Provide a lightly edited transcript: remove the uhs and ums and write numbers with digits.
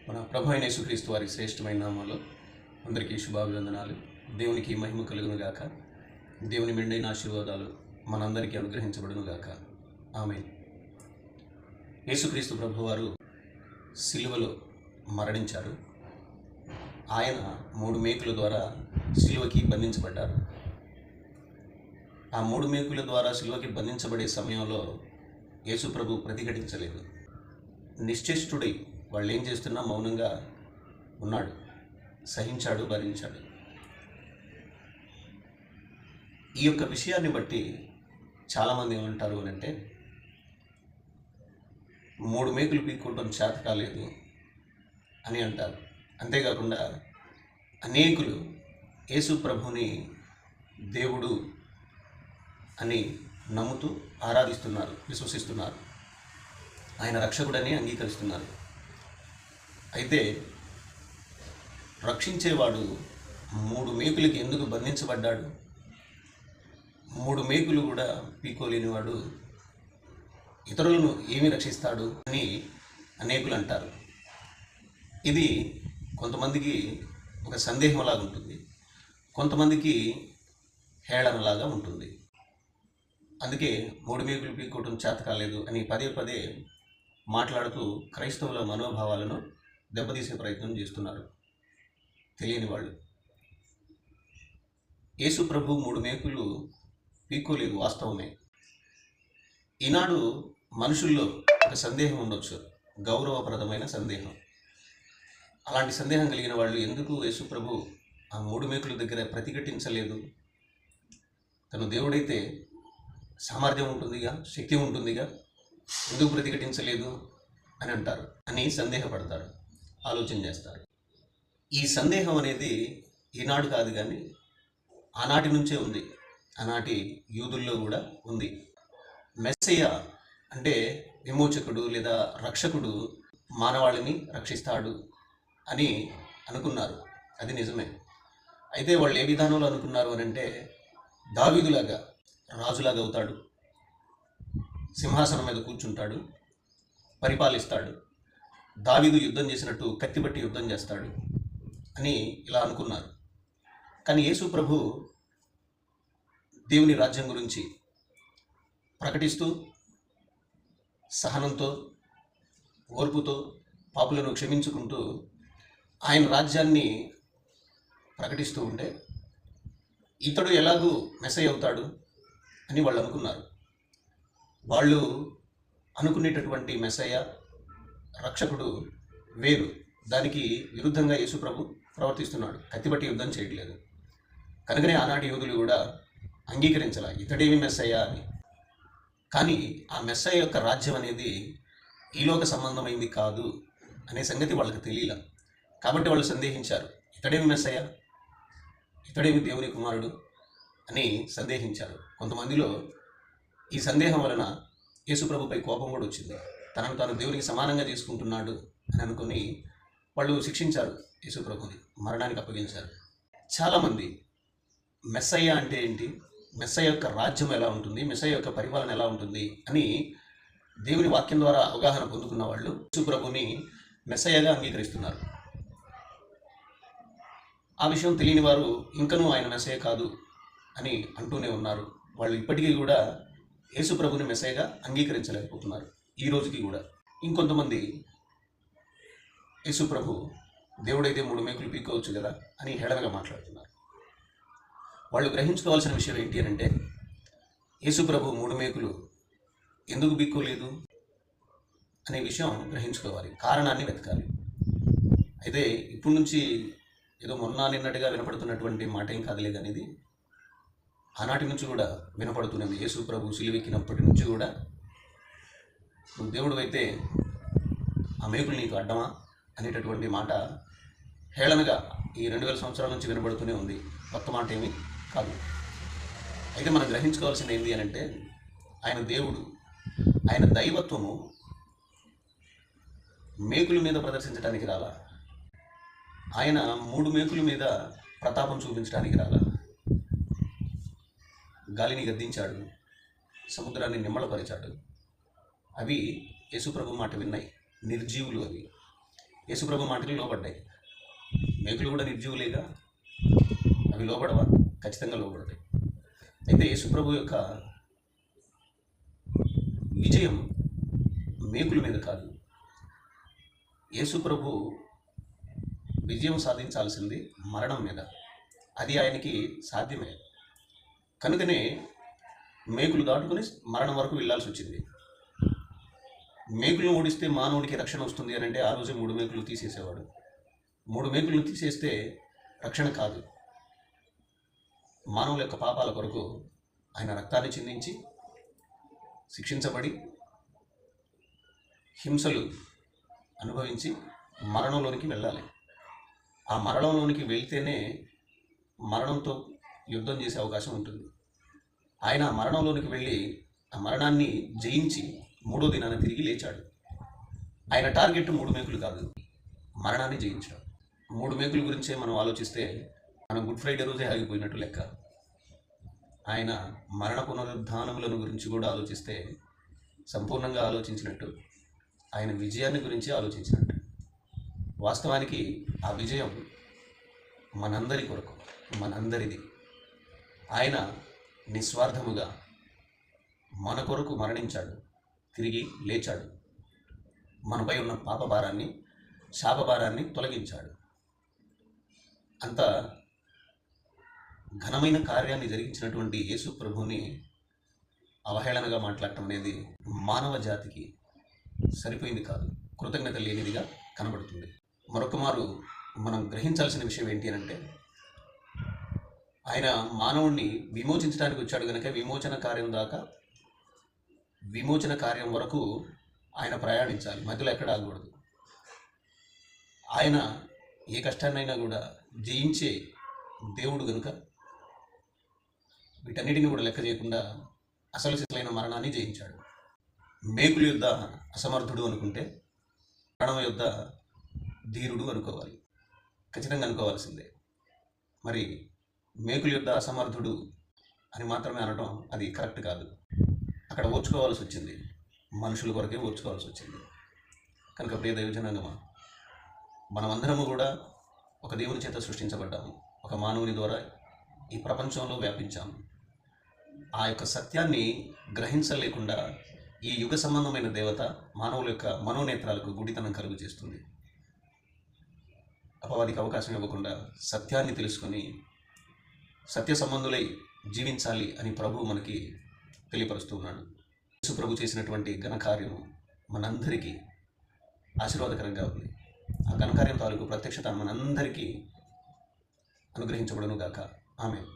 మన ప్రభు అయిన యేసుక్రీస్తు వారి శ్రేష్టమైన నామంలో అందరికీ శుభాభివందనాలు. దేవునికి మహిమ కలుగును గాక. దేవుని మెండైన ఆశీర్వాదాలు మనందరికీ అనుగ్రహించబడును గాక. ఆమేన్. యేసుక్రీస్తు ప్రభువారు సిలువలో మరణించారు. ఆయన 3 మేకుల ద్వారా సిలువకి బంధించబడ్డారు. ఆ 3 మేకుల ద్వారా సిలువకి బంధించబడే సమయంలో యేసు ప్రభు ప్రతిఘటించలేదు. నిశ్చేష్టుడై వాళ్ళు ఏం చేస్తున్నా మౌనంగా ఉన్నాడు, సహించాడు, భరించాడు. ఈ యొక్క విషయాన్ని బట్టి చాలామంది ఏమంటారు అని అంటే 3 మేకులు పీక్కోవడం చేత కాలేదు అని అంటారు. అంతేకాకుండా అనేకులు యేసు ప్రభుని దేవుడు అని నమ్ముతూ ఆరాధిస్తున్నారు, విశ్వసిస్తున్నారు, ఆయన రక్షకుడని అంగీకరిస్తున్నారు. అయితే రక్షించేవాడు 3 మేకులకి ఎందుకు బంధించబడ్డాడు? 3 మేకులు కూడా పీకోలేనివాడు ఇతరులను ఏమి రక్షిస్తాడు అని అనేకులు అంటారు. ఇది కొంతమందికి ఒక సందేహంలాగా ఉంటుంది, కొంతమందికి హేళనలాగా ఉంటుంది. అందుకే 3 మేకులు పీక్కోవడం చేత కాలేదు అని పదే పదే మాట్లాడుతూ క్రైస్తవుల మనోభావాలను దెబ్బతీసే ప్రయత్నం చేస్తున్నారు తెలియని వాళ్ళు. యేసు ప్రభు 3 మేకులు పీక్కోలేదు, వాస్తవమే. ఈనాడు మనుషుల్లో ఒక సందేహం ఉండొచ్చు, గౌరవప్రదమైన సందేహం. అలాంటి సందేహం కలిగిన వాళ్ళు ఎందుకు యేసు ప్రభు ఆ 3 మేకుల దగ్గర ప్రతిఘటించలేదు? తను దేవుడైతే సామర్థ్యం ఉంటుందిగా, శక్తి ఉంటుందిగా, ఎందుకు ప్రతిఘటించలేదు అని అంటారు, అని సందేహపడతారు, ఆలోచన చేస్తారు. ఈ సందేహం అనేది ఈనాడు కాదు కానీ ఆనాటి నుంచే ఉంది. ఆనాటి యూదుల్లో కూడా ఉంది. మెస్సయ్య అంటే విమోచకుడు లేదా రక్షకుడు మానవాళిని రక్షిస్తాడు అని అనుకున్నారు. అది నిజమే. అయితే వాళ్ళు ఏ విధానంలో అనుకున్నారు అని అంటే దావీదులాగా రాజులాగా అవుతాడు, సింహాసనం మీద కూర్చుంటాడు, పరిపాలిస్తాడు, దావీదు యుద్ధం చేసినట్టు కత్తిబట్టి యుద్ధం చేస్తాడు అని ఇలా అనుకున్నారు. కానీ యేసు ప్రభు దేవుని రాజ్యం గురించి ప్రకటిస్తూ సహనంతో, ఓర్పుతో, పాపులను క్షమించుకుంటూ ఆయన రాజ్యాన్ని ప్రకటిస్తూ ఉంటే ఇతడు ఎలాగూ మెస్సయ్య అవుతాడు అని వాళ్ళు అనుకున్నారు. వాళ్ళు అనుకునేటటువంటి మెస్సయ్య, రక్షకుడు వేరు. దానికి విరుద్ధంగా యేసు ప్రభు ప్రవర్తిస్తున్నాడు, కత్తిబట్టి యుద్ధం చేయట్లేదు. కనుకనే ఆనాటి యూదులు కూడా అంగీకరించాల ఇతడేమి మెస్సయ్య అని. కానీ ఆ మెస్సయ్య యొక్క రాజ్యం అనేది ఈలోక సంబంధమైంది కాదు అనే సంగతి వాళ్ళకి తెలియల. కాబట్టి వాళ్ళు సందేహించారు, ఇతడేమి మెస్సయ్య, ఇతడేమి దేవుని కుమారుడు అని సందేహించారు. కొంతమందిలో ఈ సందేహం వలన యేసు ప్రభుపై కోపం కూడా వచ్చింది. తనను తాను దేవునికి సమానంగా చేసుకుంటున్నాడు అని అనుకుని వాళ్ళు శిక్షించారు, యేసు ప్రభుని మరణానికి అప్పగించారు. చాలామంది మెస్సయ్య అంటే ఏంటి, మెస్సయ్య యొక్క రాజ్యం ఎలా ఉంటుంది, మెస్సయ్య యొక్క పరిపాలన ఎలా ఉంటుంది అని దేవుని వాక్యం ద్వారా అవగాహన పొందుకున్న వాళ్ళు యేసు ప్రభుని మెస్సయ్యగా అంగీకరిస్తున్నారు. ఆ విషయం తెలియని వారు ఇంకనూ ఆయన మెస్సయ్య కాదు అని అంటూనే ఉన్నారు. వాళ్ళు ఇప్పటికీ కూడా యేసు ప్రభుని మెస్సయ్యగా అంగీకరించలేకపోతున్నారు, ఈ రోజుకి కూడా. ఇంకొంతమంది యేసు ప్రభు దేవుడైతే 3 మేకులు పీక్కోవచ్చు కదా అని హేళనగా మాట్లాడుతున్నారు. వాళ్ళు గ్రహించుకోవాల్సిన విషయం ఏంటి అని అంటే యేసు ప్రభు 3 మేకులు ఎందుకు పీక్కోలేదు అనే విషయం గ్రహించుకోవాలి, కారణాన్ని వెతకాలి. అయితే ఇప్పటి నుంచి ఏదో మొన్న నిన్నట్టుగా వినపడుతున్నటువంటి మాట ఏం కాదులే కానీ ఇది ఆనాటి నుంచి కూడా వినపడుతున్నది. యేసు ప్రభు సిలువెక్కినప్పటి నుంచి కూడా నువ్వు దేవుడు అయితే ఆ మేకులు నీకు అడ్డమా అనేటటువంటి మాట హేళనగా ఈ 2000 సంవత్సరాల నుంచి వినపడుతూనే ఉంది. కొత్త మాట ఏమీ కాదు. అయితే మనం గ్రహించుకోవాల్సింది ఏంటి అని అంటే ఆయన దేవుడు, ఆయన దైవత్వము మేకుల మీద ప్రదర్శించడానికి రాలా, ఆయన 3 మేకుల మీద ప్రతాపం చూపించడానికి రాలా. గాలిని గద్దించాడు, సముద్రాన్ని నిమ్మళపరిచాడు. అవి యేసుప్రభు మాట విన్నాయి, నిర్జీవులు అవి. యేసుప్రభు మాటలు లోబడ్డాయి. మేకులు కూడా నిర్జీవులేగా, అవి లోబడవా? ఖచ్చితంగా లోబడతాయి. అయితే యేసుప్రభు యొక్క విజయం మేకుల మీద కాదు. యేసుప్రభు విజయం సాధించాల్సింది మరణం మీద. అది ఆయనకి సాధ్యమే. కనుకనే మేకులు దాటుకుని మరణం వరకు వెళ్ళాల్సి వచ్చింది. మేకులను ఓడిస్తే మానవుడికి రక్షణ వస్తుంది అని అంటే ఆ రోజే 3 మేకులు తీసేసేవాడు. 3 మేకులను తీసేస్తే రక్షణ కాదు. మానవుల యొక్క పాపాల కొరకు ఆయన రక్తాన్ని చిందించి శిక్షించబడి హింసలు అనుభవించి మరణంలోనికి వెళ్ళాలి. ఆ మరణంలోనికి వెళ్తేనే మరణంతో యుద్ధం చేసే అవకాశం ఉంటుంది. ఆయన ఆ మరణంలోనికి వెళ్ళి ఆ మరణాన్ని జయించి 3వ దినాన తిరిగి లేచాడు. ఆయన టార్గెట్ 3 మేకులు కాదు, మరణాన్ని జయించాడు. 3 మేకుల గురించే మనం ఆలోచిస్తే మనం గుడ్ ఫ్రైడే రోజే ఆగిపోయినట్టు లెక్క. ఆయన మరణ పునరుద్ధానములను గురించి కూడా ఆలోచిస్తే సంపూర్ణంగా ఆలోచించినట్టు, ఆయన విజయాన్ని గురించి ఆలోచించినట్టు. వాస్తవానికి ఆ విజయం మనందరి కొరకు, మనందరిది. ఆయన నిస్వార్థముగా మన కొరకు మరణించాడు, తిరిగి లేచాడు. మనపై ఉన్న పాపభారాన్ని, శాపభారాన్ని తొలగించాడు. అంత ఘనమైన కార్యాన్ని జరిగించినటువంటి యేసు ప్రభువుని అవహేళనగా మాట్లాడటం అనేది మానవ జాతికి సరిపోయింది కాదు, కృతజ్ఞత లేనిదిగా కనబడుతుంది. మరొక మారు మనం గ్రహించాల్సిన విషయం ఏంటి అని అంటే, ఆయన మానవుణ్ణి విమోచించడానికి వచ్చాడు కనుక విమోచన కార్యం వరకు ఆయన ప్రయాణించాలి, మధ్యలో ఎక్కడ ఆగకూడదు. ఆయన ఏ కష్టాన్నైనా కూడా జయించే దేవుడు కనుక వీటన్నిటిని కూడా లెక్క చేయకుండా అసలు సిసలైన మరణాన్ని జయించాడు. మేకుల యుద్ధ అసమర్థుడు అనుకుంటే మరణం యుద్ధ ధీరుడు అనుకోవాలి, ఖచ్చితంగా అనుకోవాల్సిందే. మరి మేకుల యుద్ధ అసమర్థుడు అని మాత్రమే అనడం అది కరెక్ట్ కాదు. అక్కడ ఓర్చుకోవాల్సి వచ్చింది, మనుషుల కొరకే ఓర్చుకోవాల్సి వచ్చింది. కనుక ప్రియ దైవజనాంగమా, మనమందరము కూడా ఒక దేవుని చేత సృష్టించబడ్డాము, ఒక మానవుని ద్వారా ఈ ప్రపంచంలో వ్యాపించాము. ఆ యొక్క సత్యాన్ని గ్రహించలేకుండా ఈ యుగ సంబంధమైన దేవత మానవుల యొక్క మనోనేత్రాలకు గుడితనం కలుగు చేస్తుంది. అపవాదికి అవకాశం ఇవ్వకుండా సత్యాన్ని తెలుసుకొని సత్య సంబంధులై జీవించాలి అని ప్రభువు మనకి తెలియపరుస్తూ ఉన్నాడు. యేసు ప్రభు చేసినటువంటి ఘనకార్యము మనందరికీ ఆశీర్వాదకరంగా ఉంది. ఆ ఘనకార్యం తాలూకు ప్రత్యక్షత మనందరికీ అనుగ్రహించబడును గాక. ఆమేన్.